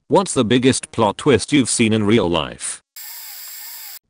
What's the biggest plot twist you've seen in real life?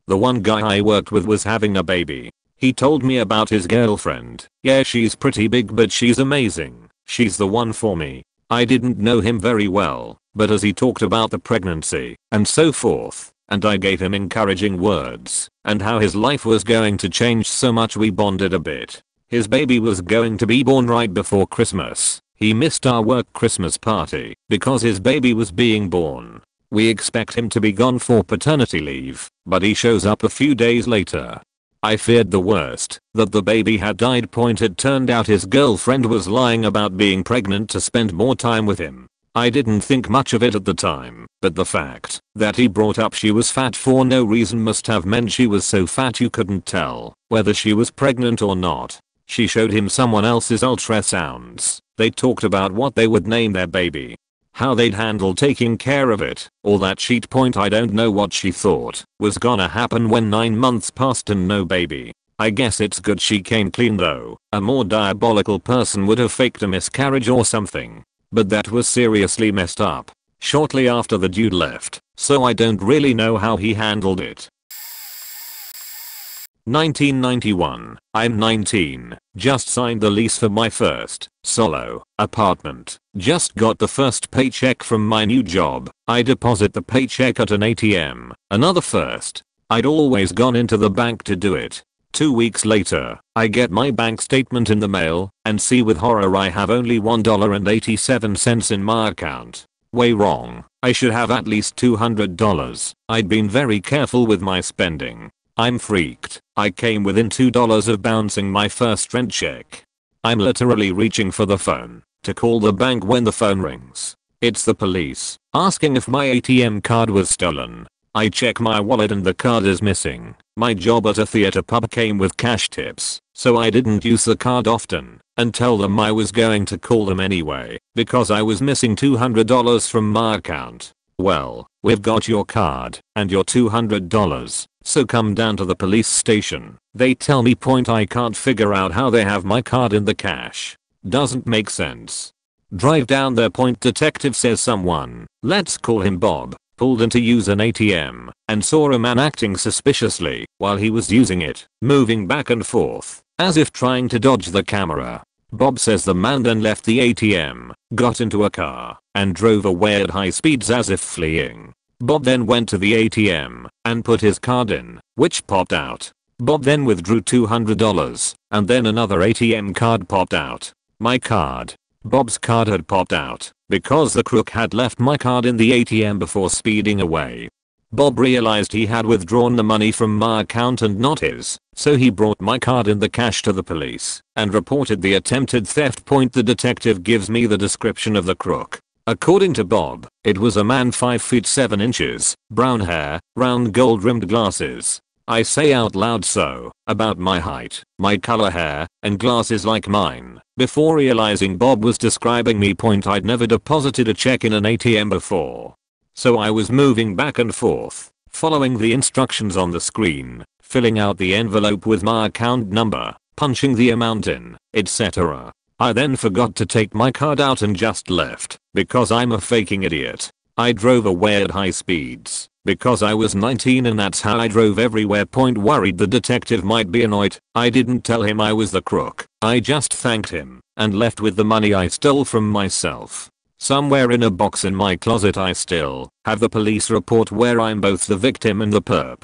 The one guy I worked with was having a baby. He told me about his girlfriend. Yeah, she's pretty big, but she's amazing. She's the one for me. I didn't know him very well, but as he talked about the pregnancy and so forth, and I gave him encouraging words and how his life was going to change so much, we bonded a bit. His baby was going to be born right before Christmas. He missed our work Christmas party because his baby was being born. We expect him to be gone for paternity leave, but he shows up a few days later. I feared the worst, that the baby had died. It turned out his girlfriend was lying about being pregnant to spend more time with him. I didn't think much of it at the time, but the fact that he brought up she was fat for no reason must have meant she was so fat you couldn't tell whether she was pregnant or not. She showed him someone else's ultrasounds. They talked about what they would name their baby, how they'd handle taking care of it, all that shit. I don't know what she thought was gonna happen when 9 months passed and no baby. I guess it's good she came clean though. A more diabolical person would have faked a miscarriage or something. But that was seriously messed up. Shortly after the dude left, so I don't really know how he handled it. 1991. I'm 19. Just signed the lease for my first solo apartment. Just got the first paycheck from my new job. I deposit the paycheck at an ATM. Another first. I'd always gone into the bank to do it. 2 weeks later, I get my bank statement in the mail and see with horror I have only $1.87 in my account. Way wrong. I should have at least $200. I'd been very careful with my spending. I'm freaked. I came within $2 of bouncing my first rent check. I'm literally reaching for the phone to call the bank when the phone rings. It's the police asking if my ATM card was stolen. I check my wallet and the card is missing. My job at a theater pub came with cash tips, so I didn't use the card often and tell them I was going to call them anyway because I was missing $200 from my account. Well, we've got your card and your $200. So come down to the police station. They tell me I can't figure out how they have my card in the cash. Doesn't make sense. Drive down there. Detective says someone, let's call him Bob, pulled in to use an ATM and saw a man acting suspiciously while he was using it, moving back and forth as if trying to dodge the camera. Bob says the man then left the ATM, got into a car, and drove away at high speeds as if fleeing. Bob then went to the ATM and put his card in, which popped out. Bob then withdrew $200 and then another ATM card popped out. My card. Bob's card had popped out because the crook had left my card in the ATM before speeding away. Bob realized he had withdrawn the money from my account and not his, so he brought my card in the cash to the police and reported the attempted theft. The detective gives me the description of the crook. According to Bob, it was a man 5 feet 7 inches, brown hair, round gold rimmed glasses. I say out loud so, about my height, my color hair, and glasses like mine, before realizing Bob was describing me. I'd never deposited a check in an ATM before. So I was moving back and forth, following the instructions on the screen, filling out the envelope with my account number, punching the amount in, etc. I then forgot to take my card out and just left, because I'm a faking idiot. I drove away at high speeds, because I was 19 and that's how I drove everywhere. Worried the detective might be annoyed, I didn't tell him I was the crook. I just thanked him, and left with the money I stole from myself. Somewhere in a box in my closet I still have the police report where I'm both the victim and the perp.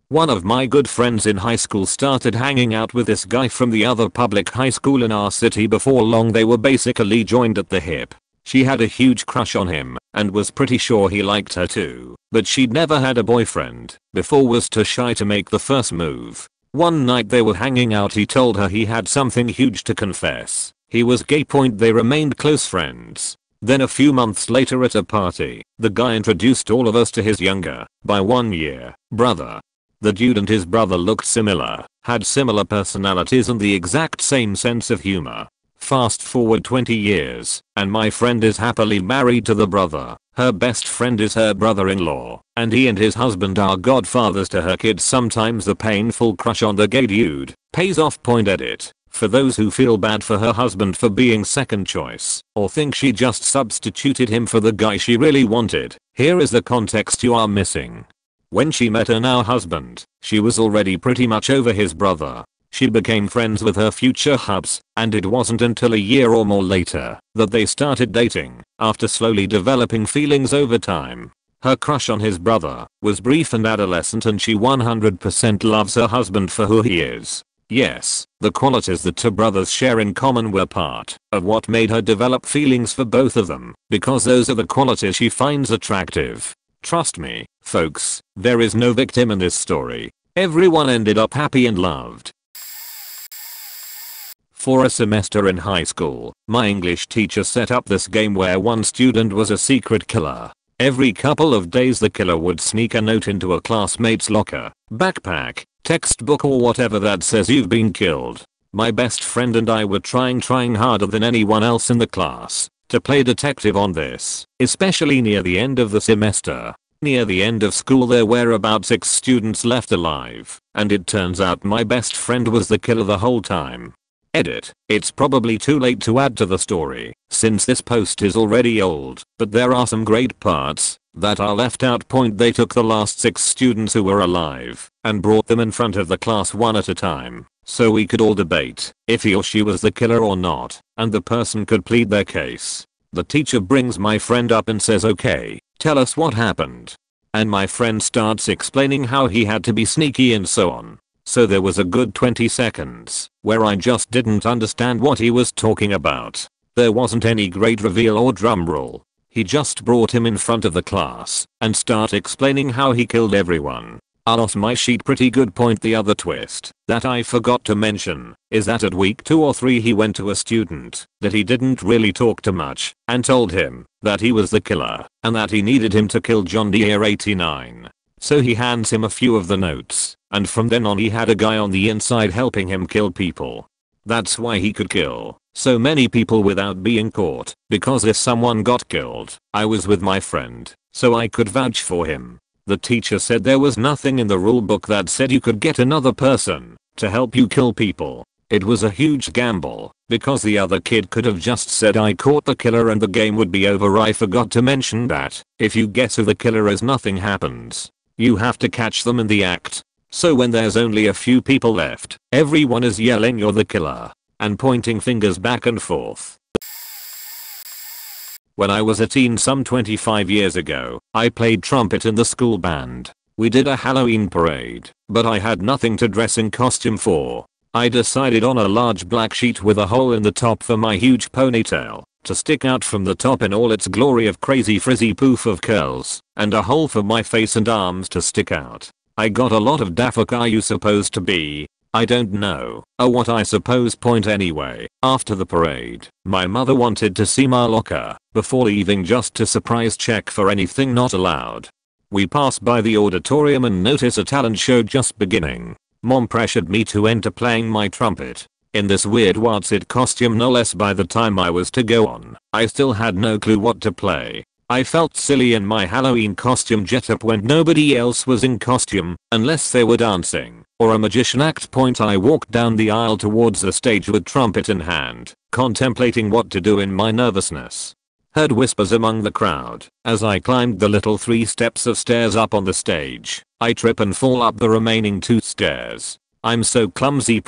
One of my good friends in high school started hanging out with this guy from the other public high school in our city. Before long they were basically joined at the hip. She had a huge crush on him and was pretty sure he liked her too, but she'd never had a boyfriend before, was too shy to make the first move. One night they were hanging out. He told her he had something huge to confess. He was gay. They remained close friends. Then a few months later at a party, the guy introduced all of us to his younger, by 1 year, brother. The dude and his brother looked similar, had similar personalities and the exact same sense of humor. Fast forward 20 years, and my friend is happily married to the brother. Her best friend is her brother-in-law, and he and his husband are godfathers to her kids. Sometimes the painful crush on the gay dude pays off. Edit. For those who feel bad for her husband for being second choice, or think she just substituted him for the guy she really wanted, here is the context you are missing. When she met her now husband, she was already pretty much over his brother. She became friends with her future hubs, and it wasn't until a year or more later that they started dating, after slowly developing feelings over time. Her crush on his brother was brief and adolescent, and she 100% loves her husband for who he is. Yes, the qualities that two brothers share in common were part of what made her develop feelings for both of them, because those are the qualities she finds attractive. Trust me, folks, there is no victim in this story. Everyone ended up happy and loved. For a semester in high school, my English teacher set up this game where one student was a secret killer. Every couple of days the killer would sneak a note into a classmate's locker, backpack, textbook or whatever that says you've been killed. My best friend and I were trying harder than anyone else in the class to play detective on this, especially near the end of the semester. Near the end of school there were about 6 students left alive, and it turns out my best friend was the killer the whole time. Edit. It's probably too late to add to the story, since this post is already old, but there are some great parts that are left out. They took the last 6 students who were alive and brought them in front of the class one at a time, so we could all debate if he or she was the killer or not, and the person could plead their case. The teacher brings my friend up and says, "Okay, tell us what happened." And my friend starts explaining how he had to be sneaky and so on. So there was a good 20 seconds where I just didn't understand what he was talking about. There wasn't any great reveal or drumroll. He just brought him in front of the class and started explaining how he killed everyone. I lost my sheet pretty good. The other twist that I forgot to mention is that at week 2 or 3 he went to a student that he didn't really talk to much and told him that he was the killer and that he needed him to kill John Deere 89. So he hands him a few of the notes, and from then on he had a guy on the inside helping him kill people. That's why he could kill so many people without being caught, because if someone got killed, I was with my friend, so I could vouch for him. The teacher said there was nothing in the rule book that said you could get another person to help you kill people. It was a huge gamble, because the other kid could have just said I caught the killer and the game would be over. I forgot to mention that if you guess who the killer is, nothing happens. You have to catch them in the act. So when there's only a few people left, everyone is yelling "You're the killer" and pointing fingers back and forth. When I was a teen some 25 years ago, I played trumpet in the school band. We did a Halloween parade, but I had nothing to dress in costume for. I decided on a large black sheet with a hole in the top for my huge ponytail to stick out from the top in all its glory of crazy frizzy poof of curls, and a hole for my face and arms to stick out. I got a lot of "Da fuck are you supposed to be? I don't know. What I suppose." Anyway, after the parade, my mother wanted to see my locker before leaving just to surprise check for anything not allowed. We pass by the auditorium and notice a talent show just beginning. Mom pressured me to enter playing my trumpet in this weird what's it costume, no less. By the time I was to go on, I still had no clue what to play. I felt silly in my Halloween costume getup when nobody else was in costume, unless they were dancing or a magician act. I walked down the aisle towards the stage with trumpet in hand, contemplating what to do in my nervousness. Heard whispers among the crowd as I climbed the little 3 steps of stairs up on the stage. I trip and fall up the remaining 2 stairs. I'm so clumsy.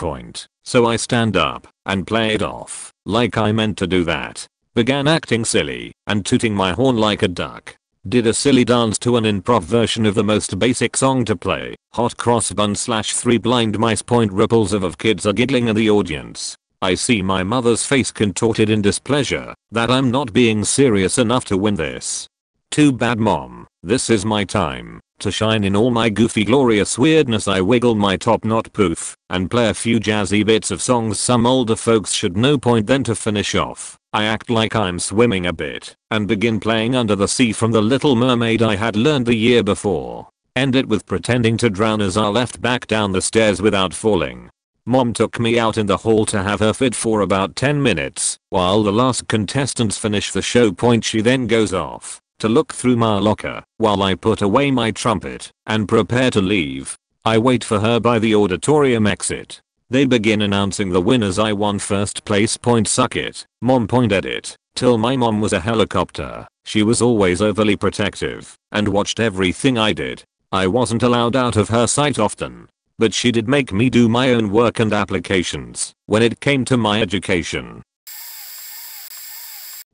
So I stand up and play it off like I meant to do that. Began acting silly and tooting my horn like a duck. Did a silly dance to an improv version of the most basic song to play, Hot Cross Bun / 3 Blind Mice. Ripples of kids are giggling in the audience. I see my mother's face contorted in displeasure that I'm not being serious enough to win this. Too bad, Mom. This is my time to shine in all my goofy glorious weirdness. I wiggle my top knot poof and play a few jazzy bits of songs some older folks should know. Then to finish off, I act like I'm swimming a bit and begin playing Under the Sea from The Little Mermaid I had learned the year before. End it with pretending to drown as I left back down the stairs without falling. Mom took me out in the hall to have her fit for about 10 minutes while the last contestants finish the show. She then goes off to look through my locker while I put away my trumpet and prepare to leave. I wait for her by the auditorium exit. They begin announcing the winners. I won first place. Suck it. Mom. Edit. Till my mom was a helicopter. She was always overly protective and watched everything I did. I wasn't allowed out of her sight often, but she did make me do my own work and applications when it came to my education.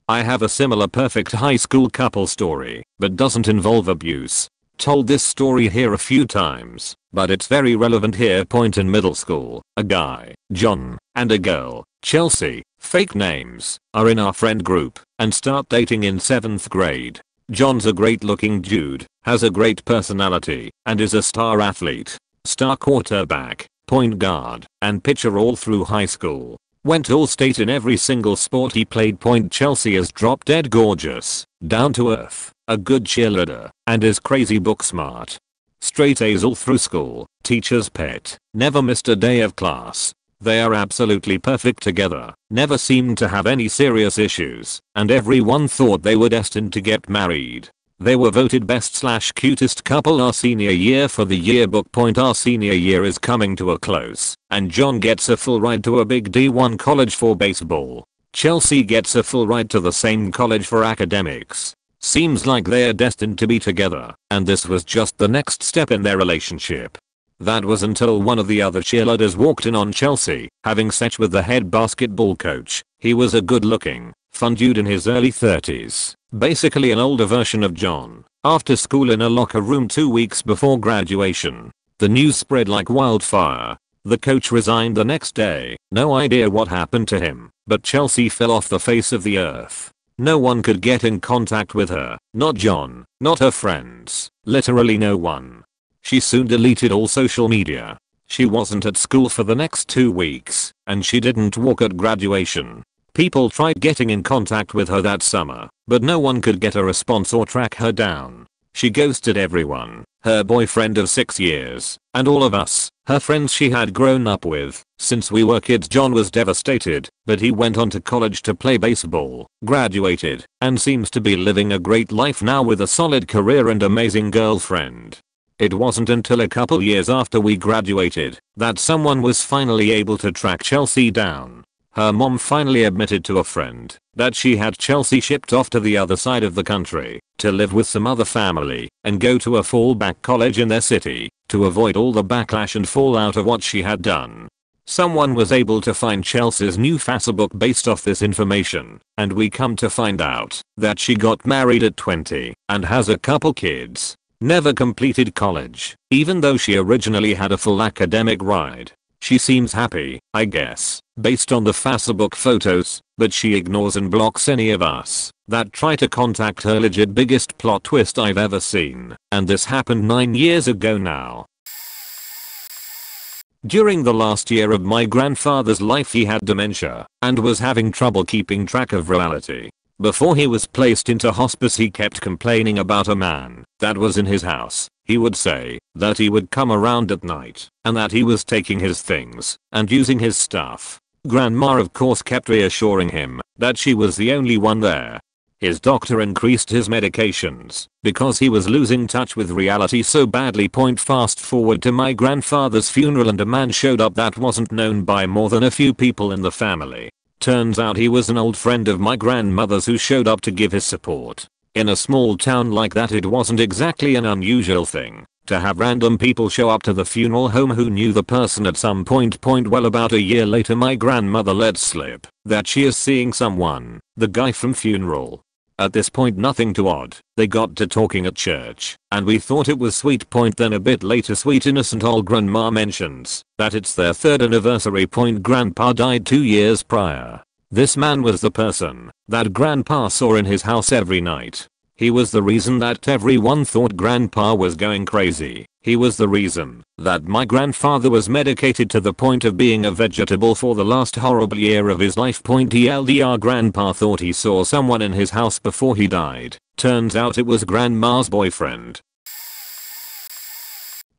I have a similar perfect high school couple story, but doesn't involve abuse. Told this story here a few times, but it's very relevant here. In middle school, a guy, John, and a girl, Chelsea, fake names, are in our friend group and start dating in 7th grade. John's a great looking dude, has a great personality, and is a star athlete, star quarterback, point guard, and pitcher all through high school. Went all state in every single sport he played. Chelsea is drop dead gorgeous, down to earth, a good cheerleader, and is crazy book smart. Straight A's all through school, teacher's pet, never missed a day of class. They are absolutely perfect together, never seemed to have any serious issues, and everyone thought they were destined to get married. They were voted best/cutest couple our senior year for the yearbook. Our senior year is coming to a close, and John gets a full ride to a big D1 college for baseball. Chelsea gets a full ride to the same college for academics. Seems like they're destined to be together, and this was just the next step in their relationship. That was until one of the other cheerleaders walked in on Chelsea, having sex with the head basketball coach. He was a good looking, fun dude in his early 30s, basically an older version of John. After school in a locker room 2 weeks before graduation, the news spread like wildfire. The coach resigned the next day. No idea what happened to him, but Chelsea fell off the face of the earth. No one could get in contact with her, not John, not her friends, literally no one. She soon deleted all social media. She wasn't at school for the next 2 weeks, and she didn't walk at graduation. People tried getting in contact with her that summer, but no one could get a response or track her down. She ghosted everyone, her boyfriend of 6 years, and all of us, her friends she had grown up with. Since we were kids. John was devastated, but he went on to college to play baseball, graduated, and seems to be living a great life now with a solid career and amazing girlfriend. It wasn't until a couple years after we graduated that someone was finally able to track Chelsea down. Her mom finally admitted to a friend that she had Chelsea shipped off to the other side of the country to live with some other family and go to a fallback college in their city to avoid all the backlash and fallout of what she had done. Someone was able to find Chelsea's new Facebook based off this information, and we come to find out that she got married at 20 and has a couple kids. Never completed college, even though she originally had a full academic ride. She seems happy, I guess, based on the Facebook photos, but she ignores and blocks any of us that try to contact her. Legit biggest plot twist I've ever seen, and this happened 9 years ago now. During the last year of my grandfather's life he had dementia and was having trouble keeping track of reality. Before he was placed into hospice he kept complaining about a man that was in his house. He would say that he would come around at night and that he was taking his things and using his stuff. Grandma of course kept reassuring him that she was the only one there. His doctor increased his medications because he was losing touch with reality so badly. Fast forward to my grandfather's funeral and a man showed up that wasn't known by more than a few people in the family. Turns out he was an old friend of my grandmother's who showed up to give his support. In a small town like that it wasn't exactly an unusual thing to have random people show up to the funeral home who knew the person at some point. Well, about a year later my grandmother let slip that she is seeing someone, the guy from funeral. At this point nothing too odd. They got to talking at church and we thought it was sweet. Then a bit later sweet innocent old grandma mentions that it's their 3rd anniversary. Grandpa died 2 years prior. This man was the person that grandpa saw in his house every night. He was the reason that everyone thought grandpa was going crazy. He was the reason that my grandfather was medicated to the point of being a vegetable for the last horrible year of his life. TLDR grandpa thought he saw someone in his house before he died. Turns out it was grandma's boyfriend.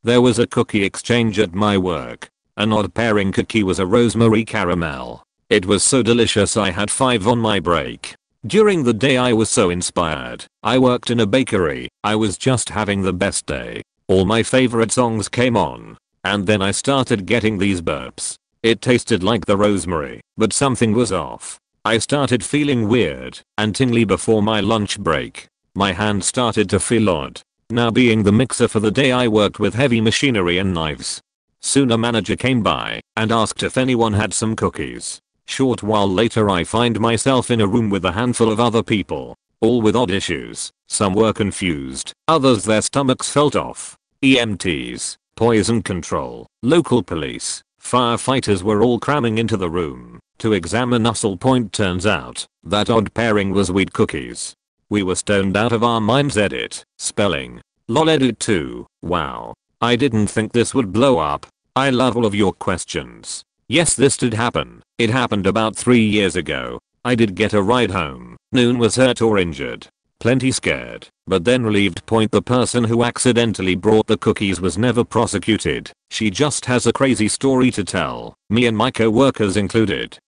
There was a cookie exchange at my work. An odd pairing cookie was a rosemary caramel. It was so delicious I had 5 on my break. During the day I was so inspired. I worked in a bakery. I was just having the best day. All my favorite songs came on. And then I started getting these burps. It tasted like the rosemary, but something was off. I started feeling weird and tingly before my lunch break. My hand started to feel odd. Now being the mixer for the day, I worked with heavy machinery and knives. Soon a manager came by and asked if anyone had some cookies. Short while later I find myself in a room with a handful of other people, all with odd issues. Some were confused, others their stomachs felt off. EMTs, poison control, local police, firefighters were all cramming into the room to examine us. All point turns out that odd pairing was weed cookies. We were stoned out of our minds. Edit. Spelling. Lol. Edit 2. Wow. I didn't think this would blow up. I love all of your questions. Yes, this did happen. It happened about 3 years ago. I did get a ride home. Noon was hurt or injured. Plenty scared, but then relieved. Point the person who accidentally brought the cookies was never prosecuted. She just has a crazy story to tell, me and my co-workers included.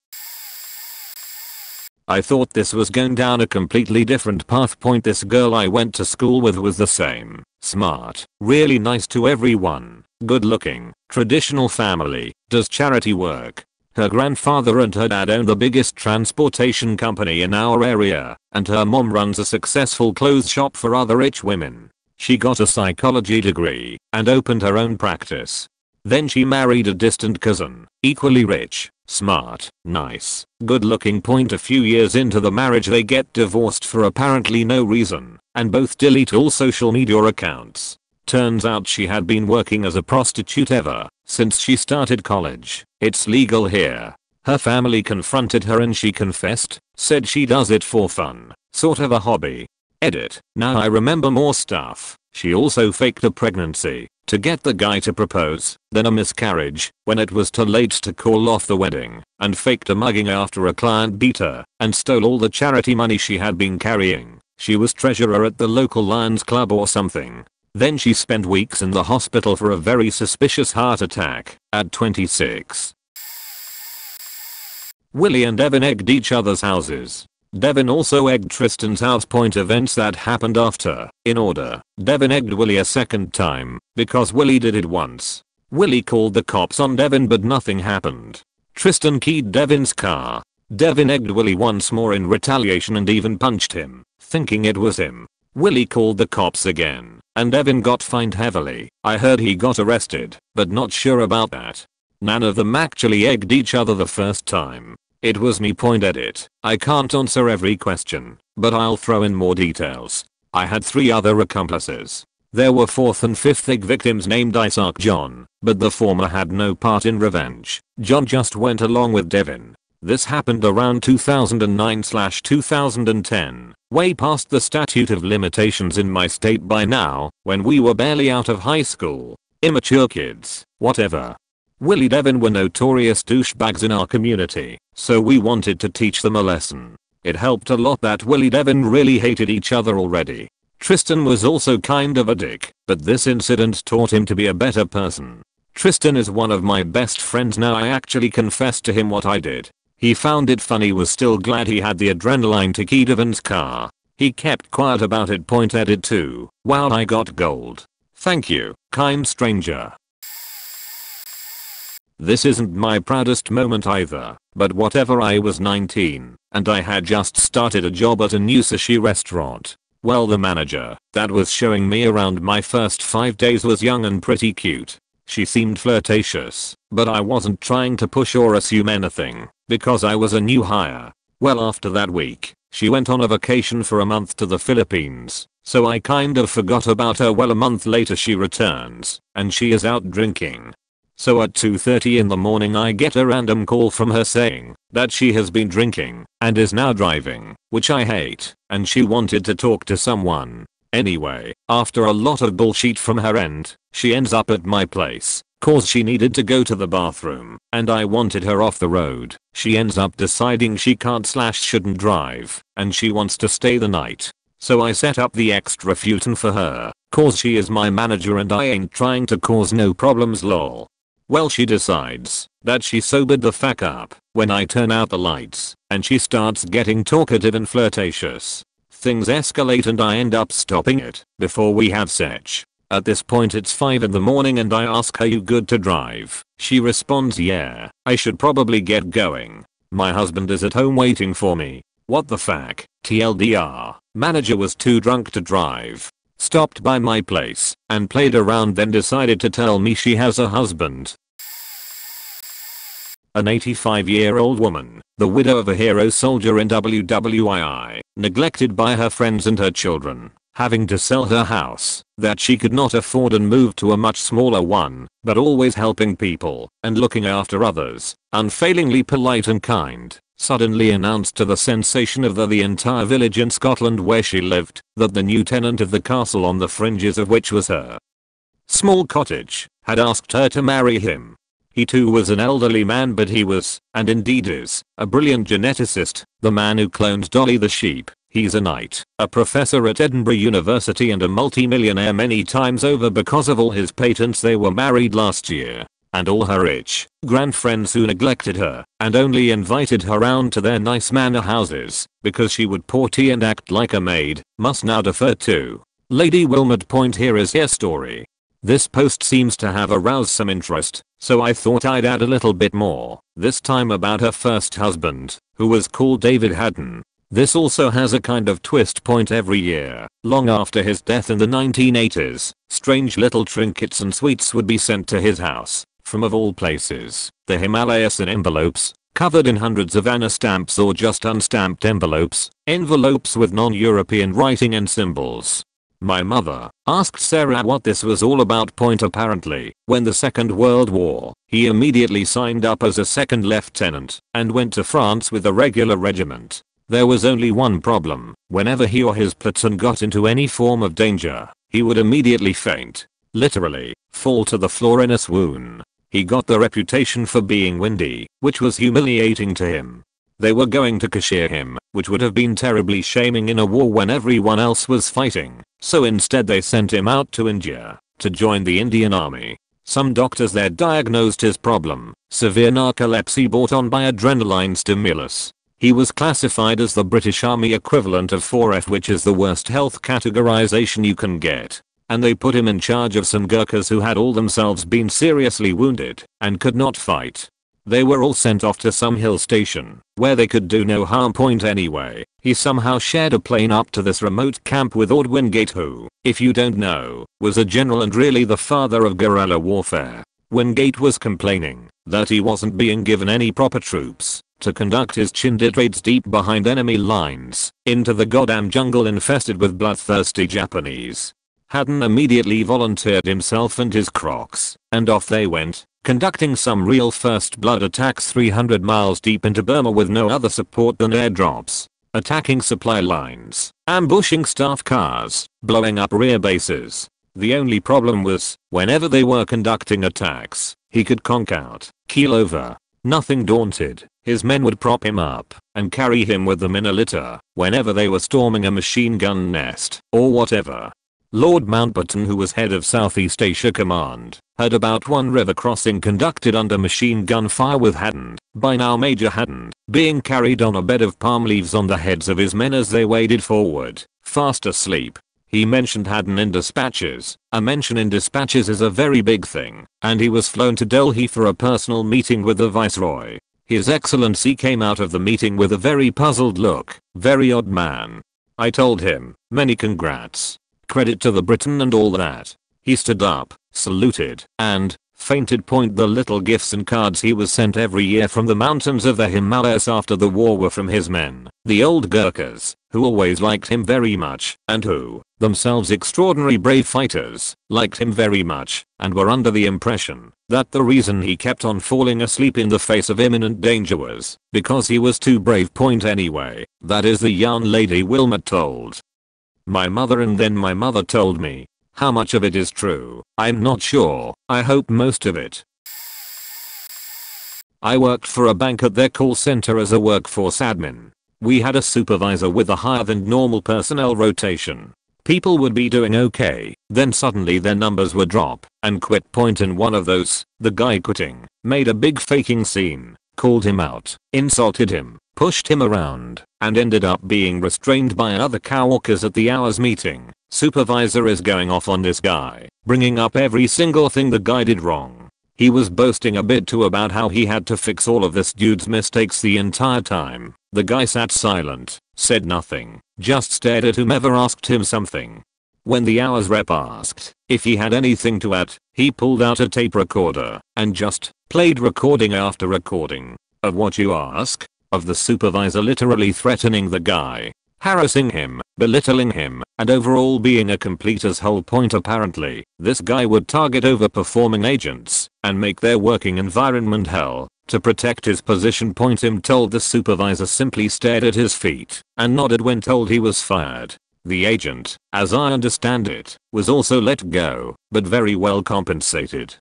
I thought this was going down a completely different path. Point this girl I went to school with was the same. Smart, really nice to everyone, good looking, traditional family, does charity work. Her grandfather and her dad own the biggest transportation company in our area, and her mom runs a successful clothes shop for other rich women. She got a psychology degree and opened her own practice. Then she married a distant cousin, equally rich, smart, nice, good looking. Point a few years into the marriage they get divorced for apparently no reason, and both delete all social media accounts. Turns out she had been working as a prostitute ever since she started college. It's legal here. Her family confronted her and she confessed, said she does it for fun, sort of a hobby. Edit. Now I remember more stuff. She also faked a pregnancy to get the guy to propose, then a miscarriage when it was too late to call off the wedding, and faked a mugging after a client beat her and stole all the charity money she had been carrying. She was treasurer at the local Lions Club or something. Then she spent weeks in the hospital for a very suspicious heart attack at 26. Willie and Devin egged each other's houses. Devin also egged Tristan's house. Point events that happened after, in order. Devin egged Willie a second time because Willie did it once. Willie called the cops on Devin but nothing happened. Tristan keyed Devin's car. Devin egged Willie once more in retaliation and even punched him, thinking it was him. Willie called the cops again, and Devin got fined heavily. I heard he got arrested, but not sure about that. None of them actually egged each other the first time. It was me. Point edit. I can't answer every question, but I'll throw in more details. I had 3 other accomplices. There were 4th and 5th egg victims named Isaac John, but the former had no part in revenge. John just went along with Devin. This happened around 2009/2010, way past the statute of limitations in my state by now, when we were barely out of high school. Immature kids, whatever. Willie Devin were notorious douchebags in our community, so we wanted to teach them a lesson. It helped a lot that Willie Devin really hated each other already. Tristan was also kind of a dick, but this incident taught him to be a better person. Tristan is one of my best friends now. I actually confessed to him what I did. He found it funny, was still glad he had the adrenaline to key Devin's car. He kept quiet about it. Point edit 2. Wow, I got gold. Thank you, kind stranger. This isn't my proudest moment either, but whatever. I was 19, and I had just started a job at a new sushi restaurant. Well, the manager that was showing me around my first 5 days was young and pretty cute. She seemed flirtatious, but I wasn't trying to push or assume anything, because I was a new hire. Well, after that week, she went on a vacation for a month to the Philippines, so I kind of forgot about her. Well, a month later she returns, and she is out drinking. So at 2:30 in the morning I get a random call from her saying that she has been drinking and is now driving, which I hate, and she wanted to talk to someone. Anyway, after a lot of bullshit from her end, she ends up at my place, cause she needed to go to the bathroom, and I wanted her off the road. She ends up deciding she can't/shouldn't drive, and she wants to stay the night. So I set up the extra futon for her, cause she is my manager and I ain't trying to cause no problems lol. Well, she decides that she sobered the fuck up when I turn out the lights, and she starts getting talkative and flirtatious. Things escalate and I end up stopping it before we have sex. At this point it's 5 in the morning and I ask, are you good to drive? She responds, yeah, I should probably get going. My husband is at home waiting for me. What the fuck? TLDR, manager was too drunk to drive. Stopped by my place and played around, then decided to tell me she has a husband. An 85-year-old woman, the widow of a hero soldier in WWII, neglected by her friends and her children, having to sell her house that she could not afford and move to a much smaller one, but always helping people and looking after others, unfailingly polite and kind, suddenly announced to the sensation of the entire village in Scotland where she lived that the new tenant of the castle on the fringes of which was her small cottage had asked her to marry him. He too was an elderly man, but he was, and indeed is, a brilliant geneticist, the man who cloned Dolly the sheep. He's a knight, a professor at Edinburgh University and a multi-millionaire many times over because of all his patents. They were married last year. And all her rich grand-friends who neglected her and only invited her round to their nice manor houses because she would pour tea and act like a maid, must now defer to Lady Wilmot. Point here is her story. This post seems to have aroused some interest, so I thought I'd add a little bit more, this time about her first husband, who was called David Haddon. This also has a kind of twist. Point every year, long after his death in the 1980s, strange little trinkets and sweets would be sent to his house, from of all places, the Himalayas, in envelopes, covered in hundreds of Anna stamps or just unstamped envelopes with non-European writing and symbols. My mother asked Sarah what this was all about. Point apparently, when the Second World War, he immediately signed up as a second lieutenant and went to France with a regular regiment. There was only one problem: whenever he or his platoon got into any form of danger, he would immediately faint. Literally, fall to the floor in a swoon. He got the reputation for being windy, which was humiliating to him. They were going to cashier him, which would have been terribly shaming in a war when everyone else was fighting, so instead they sent him out to India to join the Indian Army. Some doctors there diagnosed his problem: severe narcolepsy brought on by adrenaline stimulus. He was classified as the British Army equivalent of 4F, which is the worst health categorization you can get. And they put him in charge of some Gurkhas who had all themselves been seriously wounded and could not fight. They were all sent off to some hill station where they could do no harm. Point anyway, he somehow shared a plane up to this remote camp with Ord Wingate, who, if you don't know, was a general and really the father of guerrilla warfare. Wingate was complaining that he wasn't being given any proper troops to conduct his Chindit raids deep behind enemy lines into the goddamn jungle infested with bloodthirsty Japanese. Haddon immediately volunteered himself and his crocs, and off they went, conducting some real first blood attacks 300 miles deep into Burma with no other support than airdrops, attacking supply lines, ambushing staff cars, blowing up rear bases. The only problem was, whenever they were conducting attacks, he could conk out, keel over. Nothing daunted, his men would prop him up and carry him with them in a litter whenever they were storming a machine gun nest or whatever. Lord Mountbatten, who was head of Southeast Asia Command, heard about one river crossing conducted under machine gun fire with Haddon, by now Major Haddon, being carried on a bed of palm leaves on the heads of his men as they waded forward, fast asleep. He mentioned Haddon in dispatches. A mention in dispatches is a very big thing, and he was flown to Delhi for a personal meeting with the Viceroy. His Excellency came out of the meeting with a very puzzled look. Very odd man. I told him, many congrats. Credit to the Britain and all that. He stood up, saluted, and fainted. Point the little gifts and cards he was sent every year from the mountains of the Himalayas after the war were from his men, the old Gurkhas, who always liked him very much, and who, themselves extraordinary brave fighters, liked him very much, and were under the impression that the reason he kept on falling asleep in the face of imminent danger was because he was too brave. Point anyway, that is the yarn Lady Wilmot told my mother, and then my mother told me. How much of it is true, I'm not sure. I hope most of it. I worked for a bank at their call center as a workforce admin. We had a supervisor with a higher than normal personnel rotation. People would be doing okay, then suddenly their numbers would drop and quit. Point in one of those, the guy quitting made a big faking scene, called him out, insulted him, pushed him around, and ended up being restrained by other coworkers at the hours meeting. Supervisor is going off on this guy, bringing up every single thing the guy did wrong. He was boasting a bit too about how he had to fix all of this dude's mistakes the entire time. The guy sat silent, said nothing, just stared at whomever asked him something. When the hours rep asked if he had anything to add, he pulled out a tape recorder and just played recording after recording. Of what, you ask? Of the supervisor literally threatening the guy, harassing him, belittling him, and overall being a complete asshole. Point apparently, this guy would target overperforming agents and make their working environment hell to protect his position. Point him told the supervisor simply stared at his feet and nodded when told he was fired. The agent, as I understand it, was also let go, but very well compensated.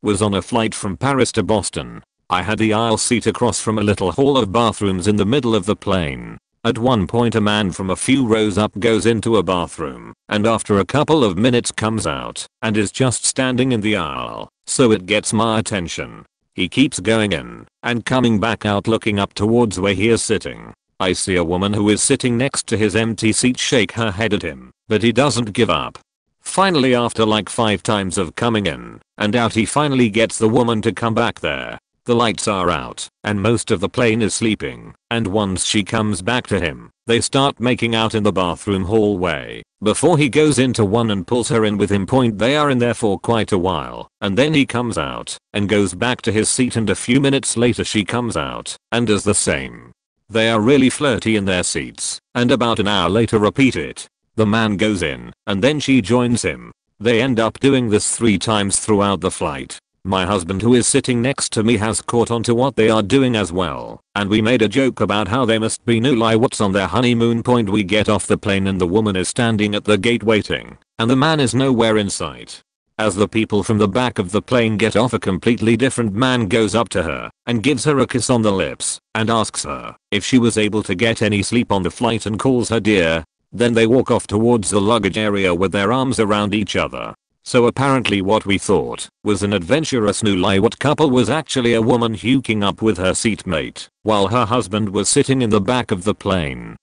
Was on a flight from Paris to Boston. I had the aisle seat across from a little hall of bathrooms in the middle of the plane. At one point a man from a few rows up goes into a bathroom, and after a couple of minutes comes out, and is just standing in the aisle, so it gets my attention. He keeps going in, and coming back out looking up towards where he is sitting. I see a woman who is sitting next to his empty seat shake her head at him, but he doesn't give up. Finally, after like 5 times of coming in and out, he finally gets the woman to come back there. The lights are out, and most of the plane is sleeping, and once she comes back to him, they start making out in the bathroom hallway, before he goes into one and pulls her in with him. They are in there for quite a while, and then he comes out, and goes back to his seat, and a few minutes later she comes out, and does the same. They are really flirty in their seats, and about an hour later repeat it. The man goes in, and then she joins him. They end up doing this 3 times throughout the flight. My husband, who is sitting next to me, has caught on to what they are doing as well, and we made a joke about how they must be new what's on their honeymoon. We get off the plane and the woman is standing at the gate waiting, and the man is nowhere in sight. As the people from the back of the plane get off, a completely different man goes up to her and gives her a kiss on the lips and asks her if she was able to get any sleep on the flight and calls her dear. Then they walk off towards the luggage area with their arms around each other. So apparently what we thought was an adventurous newlywed couple was actually a woman hooking up with her seatmate while her husband was sitting in the back of the plane.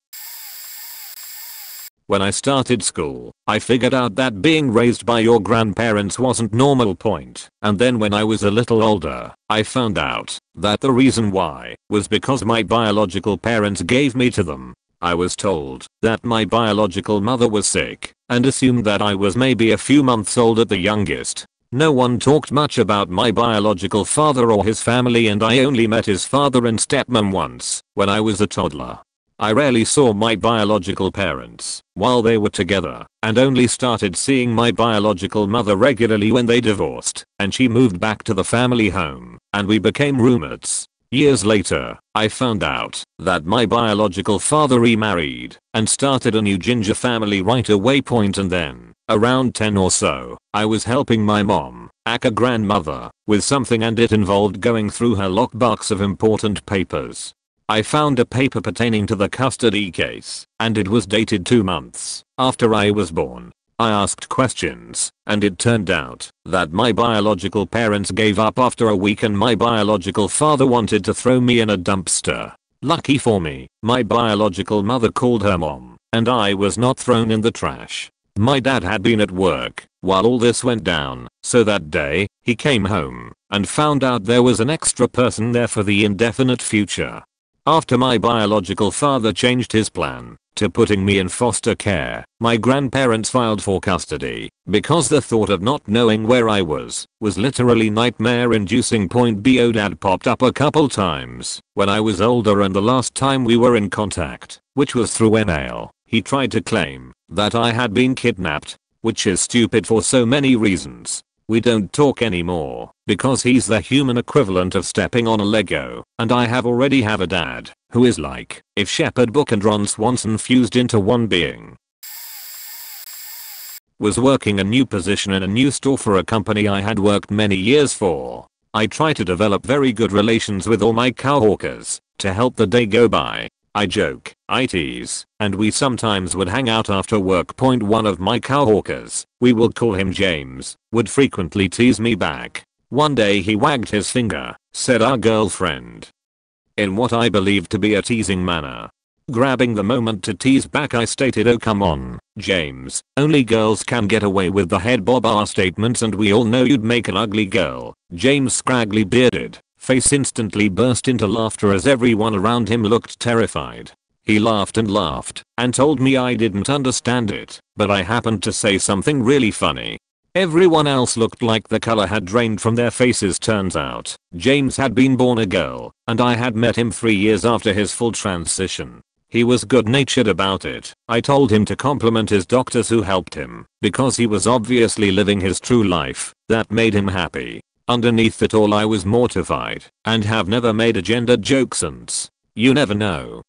When I started school, I figured out that being raised by your grandparents wasn't normal. And then when I was a little older, I found out that the reason why was because my biological parents gave me to them. I was told that my biological mother was sick and assumed that I was maybe a few months old at the youngest. No one talked much about my biological father or his family, and I only met his father and stepmom once when I was a toddler. I rarely saw my biological parents while they were together, and only started seeing my biological mother regularly when they divorced and she moved back to the family home and we became roommates. Years later, I found out that my biological father remarried and started a new ginger family right away. And then, around 10 or so, I was helping my mom, aka grandmother, with something, and it involved going through her lockbox of important papers. I found a paper pertaining to the custody case, and it was dated 2 months after I was born. I asked questions, and it turned out that my biological parents gave up after a week and my biological father wanted to throw me in a dumpster. Lucky for me, my biological mother called her mom, and I was not thrown in the trash. My dad had been at work while all this went down, so that day, he came home and found out there was an extra person there for the indefinite future. After my biological father changed his plan to putting me in foster care, my grandparents filed for custody because the thought of not knowing where I was literally nightmare inducing. Bo dad popped up a couple times when I was older, and the last time we were in contact, which was through email, he tried to claim that I had been kidnapped, which is stupid for so many reasons. We don't talk anymore because he's the human equivalent of stepping on a Lego, and I already have a dad who is like if Shepherd Book and Ron Swanson fused into one being. Was working a new position in a new store for a company I had worked many years for. I try to develop very good relations with all my coworkers to help the day go by. I joke, I tease, and we sometimes would hang out after work. One of my coworkers, we will call him James, would frequently tease me back. One day he wagged his finger, said our girlfriend, in what I believed to be a teasing manner. Grabbing the moment to tease back, I stated, "Oh come on, James, only girls can get away with the head bob our statements and we all know you'd make an ugly girl." James' scraggly bearded face instantly burst into laughter as everyone around him looked terrified. He laughed and told me I didn't understand it, but I happened to say something really funny. Everyone else looked like the color had drained from their faces. Turns out, James had been born a girl, and I had met him 3 years after his full transition. He was good-natured about it. I told him to compliment his doctors who helped him, because he was obviously living his true life. That made him happy. Underneath it all I was mortified, and have never made a gender joke since. You never know.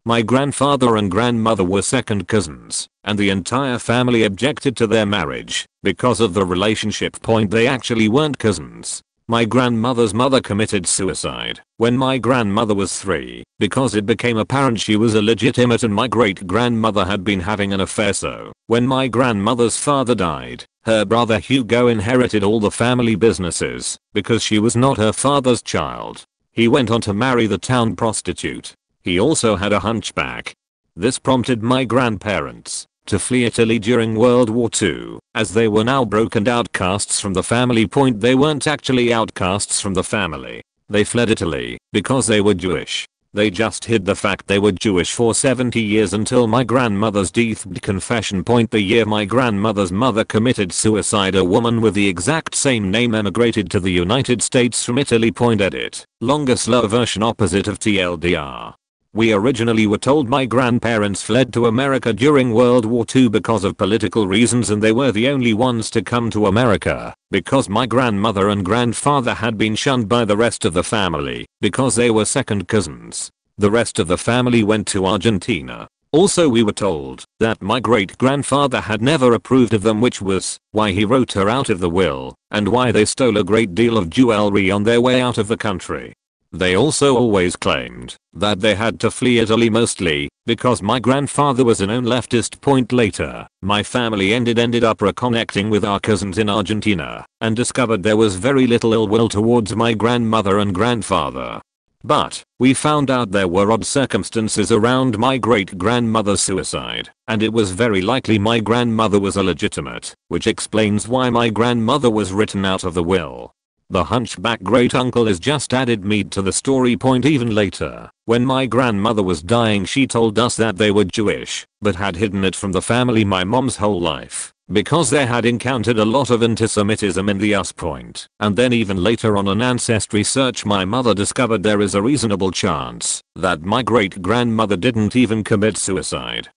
My grandfather and grandmother were second cousins, and the entire family objected to their marriage. Because of the relationship point, they actually weren't cousins. My grandmother's mother committed suicide when my grandmother was 3 because it became apparent she was illegitimate and my great grandmother had been having an affair. So when my grandmother's father died, her brother Hugo inherited all the family businesses because she was not her father's child. He went on to marry the town prostitute. He also had a hunchback. This prompted my grandparents to flee Italy during World War II, as they were now broken outcasts from the family. Point, they weren't actually outcasts from the family. They fled Italy because they were Jewish. They just hid the fact they were Jewish for 70 years until my grandmother's deathbed confession. Point, the year my grandmother's mother committed suicide, a woman with the exact same name emigrated to the United States from Italy. Point, edit. Longer slow version opposite of TLDR. We originally were told my grandparents fled to America during World War II because of political reasons, and they were the only ones to come to America because my grandmother and grandfather had been shunned by the rest of the family because they were second cousins. The rest of the family went to Argentina. Also, we were told that my great grandfather had never approved of them, which was why he wrote her out of the will and why they stole a great deal of jewelry on their way out of the country. They also always claimed that they had to flee Italy mostly because my grandfather was a known leftist. Point, later, my family ended up reconnecting with our cousins in Argentina and discovered there was very little ill will towards my grandmother and grandfather. But we found out there were odd circumstances around my great grandmother's suicide, and it was very likely my grandmother was illegitimate, which explains why my grandmother was written out of the will. The hunchback great uncle is just added meat to the story. Point, even later, when my grandmother was dying, she told us that they were Jewish, but had hidden it from the family my mom's whole life because they had encountered a lot of antisemitism in the US. Point, and then even later on an ancestry search, my mother discovered there is a reasonable chance that my great grandmother didn't even commit suicide,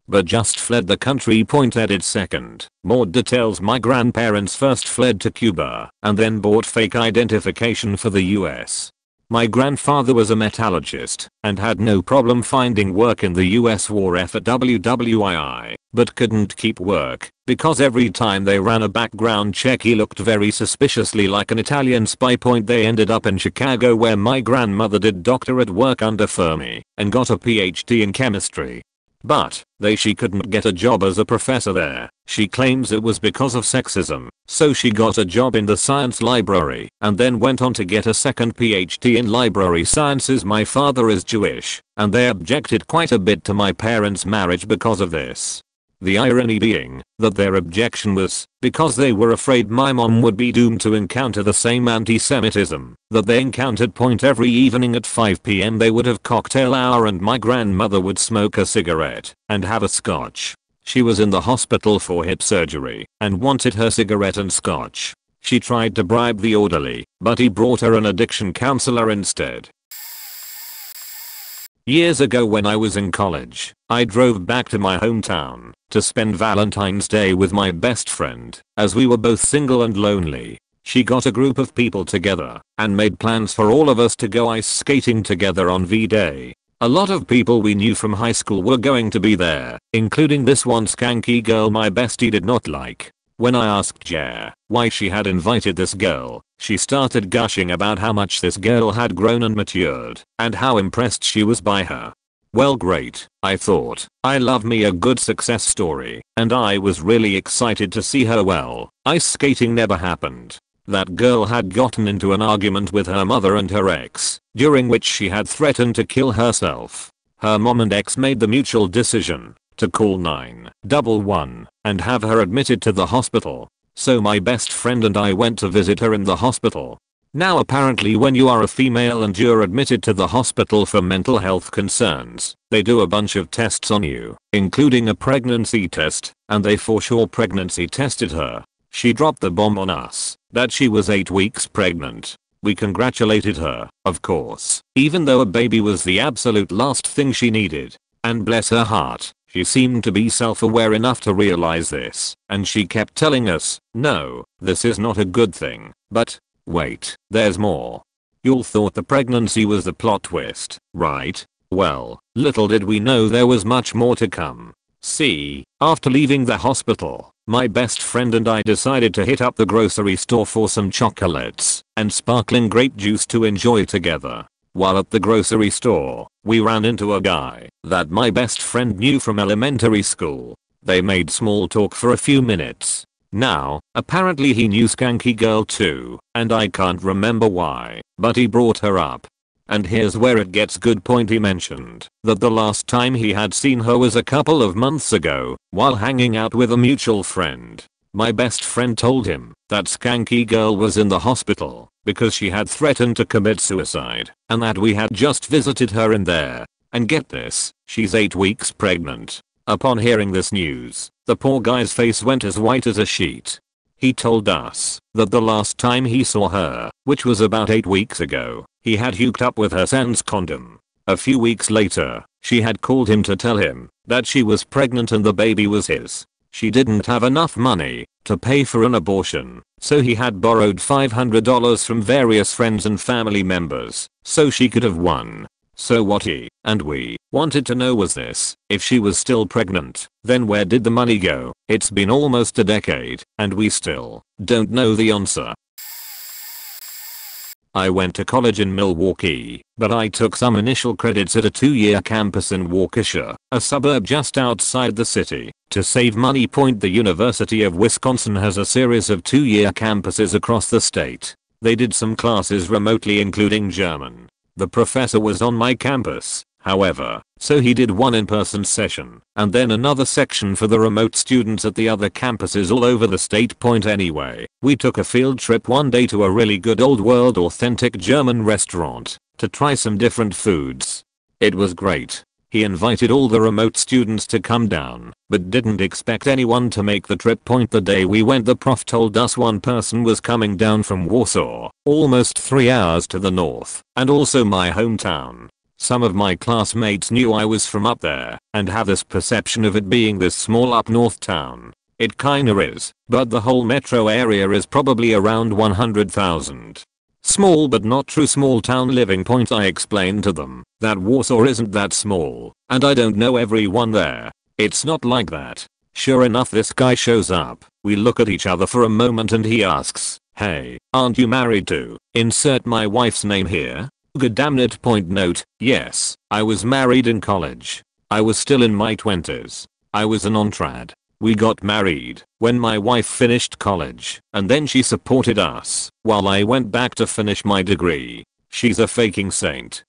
but just fled the country. Point, edit. Second, more details. My grandparents first fled to Cuba and then bought fake identification for the US. My grandfather was a metallurgist and had no problem finding work in the US war effort WWII, but couldn't keep work because every time they ran a background check he looked very suspiciously like an Italian spy. Point, they ended up in Chicago where my grandmother did doctorate work under Fermi and got a PhD in chemistry. But she couldn't get a job as a professor there. She claims it was because of sexism, so she got a job in the science library and then went on to get a second PhD in library sciences. My father is Jewish, and they objected quite a bit to my parents' marriage because of this. The irony being that their objection was because they were afraid my mom would be doomed to encounter the same anti-Semitism that they encountered. Point, every evening at 5 PM they would have cocktail hour and my grandmother would smoke a cigarette and have a scotch. She was in the hospital for hip surgery and wanted her cigarette and scotch. She tried to bribe the orderly, but he brought her an addiction counselor instead. Years ago when I was in college, I drove back to my hometown to spend Valentine's Day with my best friend, as we were both single and lonely. She got a group of people together and made plans for all of us to go ice skating together on V-Day. A lot of people we knew from high school were going to be there, including this one skanky girl my bestie did not like. When I asked Jer why she had invited this girl, she started gushing about how much this girl had grown and matured, and how impressed she was by her. Well, great, I thought. I love me a good success story, and I was really excited to see her. Well, ice skating never happened. That girl had gotten into an argument with her mother and her ex, during which she had threatened to kill herself. Her mom and ex made the mutual decision to call 911 and have her admitted to the hospital. So my best friend and I went to visit her in the hospital. Now apparently when you are a female and you're admitted to the hospital for mental health concerns, they do a bunch of tests on you, including a pregnancy test, and they for sure pregnancy tested her. She dropped the bomb on us that she was 8 weeks pregnant. We congratulated her, of course, even though a baby was the absolute last thing she needed. And bless her heart, she seemed to be self-aware enough to realize this, and she kept telling us, no, this is not a good thing. But wait, there's more. Y'all thought the pregnancy was the plot twist, right? Well, little did we know there was much more to come. See, after leaving the hospital, my best friend and I decided to hit up the grocery store for some chocolates and sparkling grape juice to enjoy together. While at the grocery store, we ran into a guy that my best friend knew from elementary school. They made small talk for a few minutes. Now, apparently he knew Skanky Girl too, and I can't remember why, but he brought her up. And here's where it gets good. Point: he mentioned that the last time he had seen her was a couple of months ago while hanging out with a mutual friend. My best friend told him that Skanky Girl was in the hospital because she had threatened to commit suicide and that we had just visited her in there. And get this, she's 8 weeks pregnant. Upon hearing this news, the poor guy's face went as white as a sheet. He told us that the last time he saw her, which was about 8 weeks ago, he had hooked up with her sans condom. A few weeks later, she had called him to tell him that she was pregnant and the baby was his. She didn't have enough money to pay for an abortion, so he had borrowed $500 from various friends and family members so she could have one. So what he and we wanted to know was this: if she was still pregnant, then where did the money go? It's been almost a decade, and we still don't know the answer. I went to college in Milwaukee, but I took some initial credits at a 2-year campus in Waukesha, a suburb just outside the city, to save money. The University of Wisconsin has a series of 2-year campuses across the state. They did some classes remotely, including German. The professor was on my campus, however, so he did one in-person session, and then another section for the remote students at the other campuses all over the state. Anyway, we took a field trip one day to a really good old world authentic German restaurant to try some different foods. It was great. He invited all the remote students to come down, but didn't expect anyone to make the trip. The day we went, the prof told us one person was coming down from Warsaw, almost 3 hours to the north, and also my hometown. Some of my classmates knew I was from up there and have this perception of it being this small up north town. It kinda is, but the whole metro area is probably around 100,000. Small but not true small town living. I explained to them that Warsaw isn't that small, and I don't know everyone there. It's not like that. Sure enough, this guy shows up. We look at each other for a moment and he asks, "Hey, aren't you married to insert my wife's name here?" God damn it. Note: yes, I was married in college. I was still in my 20s. I was a non-trad. We got married when my wife finished college, and then she supported us while I went back to finish my degree. She's a faking saint.